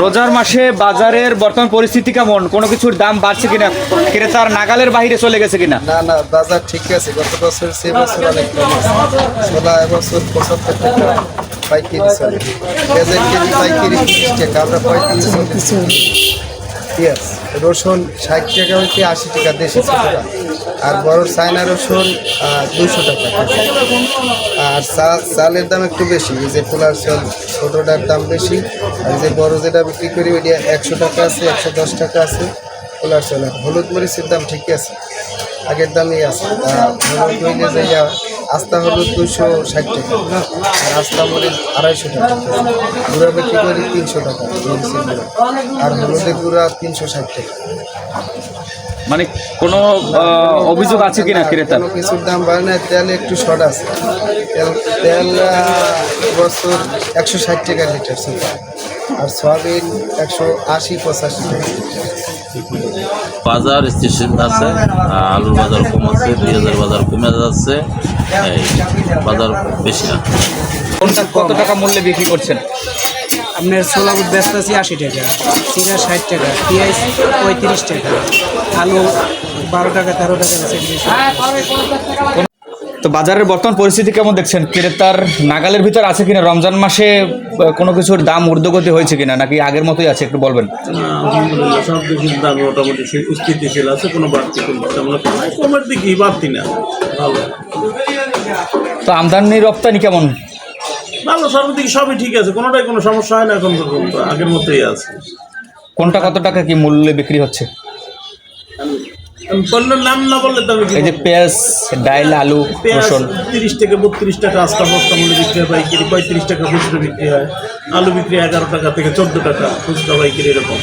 রোজার মাসে বাজারের বর্তমান পরিস্থিতি কেমন? কোনো কিছুর দাম বাড়ছে কিনা? ক্রেতার নাগালের বাইরে চলে গেছে কিনা? না না, বাজার ঠিক আছে। গত বছর সে বছর অনেক কম আছে। ছোলা এবছর 75 টাকা পাইকারি চলে, পেঁয়াজের কেজি পাইকারি 30 টাকা, আমরা 35 পেঁয়াজ। রসুন 60 টাকা হইতে 80 টাকা দেশি ছোটটা, আর বড় চায়না রসুন 200 টাকা। আর চালের দাম একটু বেশি, এই যে পোলার চাল ছোটোটার দাম বেশি, আর যে বড় যেটা বিক্রি করি ওইটা 100 টাকা আছে, 110 টাকা আছে পোলার চাল। হলুদ মরিচের দাম ঠিকই আছে, আগের দামই আছে। হলুদ হইলে যে আস্তা হলুদ 260 টাকা, আর আস্তা মরিচ 250 টাকা। গুঁড়া বিক্রি করি 300 টাকা মরিচের গুঁড়া, আর হলুদের গুঁড়া 360 টাকা। মানে কোনো অভিযোগ আছে কিনা ক্রেতার? কোনো কিছুর দাম বাড়ে না। তেল একটু শর্ট আছে, তেল বছর 160 টাকা লিটার ছিল, আর সয়াবিন 180-85 টাকা। বাজার স্টেশন আছে, আলুর বাজার কম আছে, পেঁয়াজের বাজার কমে যাচ্ছে, এই বাজার বেশি না। কোনটা কত টাকা মূল্যে বিক্রি করছেন? আপনার ছোলা বুট ব্যস্ত আছি 80 টাকা, চিরা 60 টাকা, পেঁয়াজ 35 টাকা, আলু 12 টাকা 13 টাকা আছে। তো বাজারের বর্তমান পরিস্থিতি কেমন দেখছেন? ক্রেতার নাগালের ভিতর আছে কিনা? রমজান মাসে কোনো কিছুর দাম ঊর্ধ্বগতি হয়েছে কিনা, নাকি আগের মতোই আছে? একটু বলবেন। আলহামদুলিল্লাহ সব কিছুর দাম মোটামুটি স্থিতিশীল আছে, কোনো বাড়তি কোনো তেমন একটা নাই, কমের দিকেই, বাড়তি না, ভালো। তো আমদানি রপ্তানি কেমন? ভালো, সর্বদিকে সবই ঠিক আছে, কোনোটাই কোনো সমস্যা হয় না এখন পর্যন্ত, আগের মতোই আছে। কোনটা কত টাকা কি মূল্যে বিক্রি হচ্ছে? আমি পণ্যের নাম না বললে তো আমি কি এই যে বলবো? পেঁয়াজ, ডাইল, আলু, পেঁয়াজ রসুন 30 থেকে 32 টাকা আস্তা বস্তা মূল্যে বিক্রি হয়, পাইকারি 35 টাকা খুচরো বিক্রি হয়। আলু বিক্রি 11 টাকা থেকে 14 টাকা খুচরা পাইকারি, এরকম।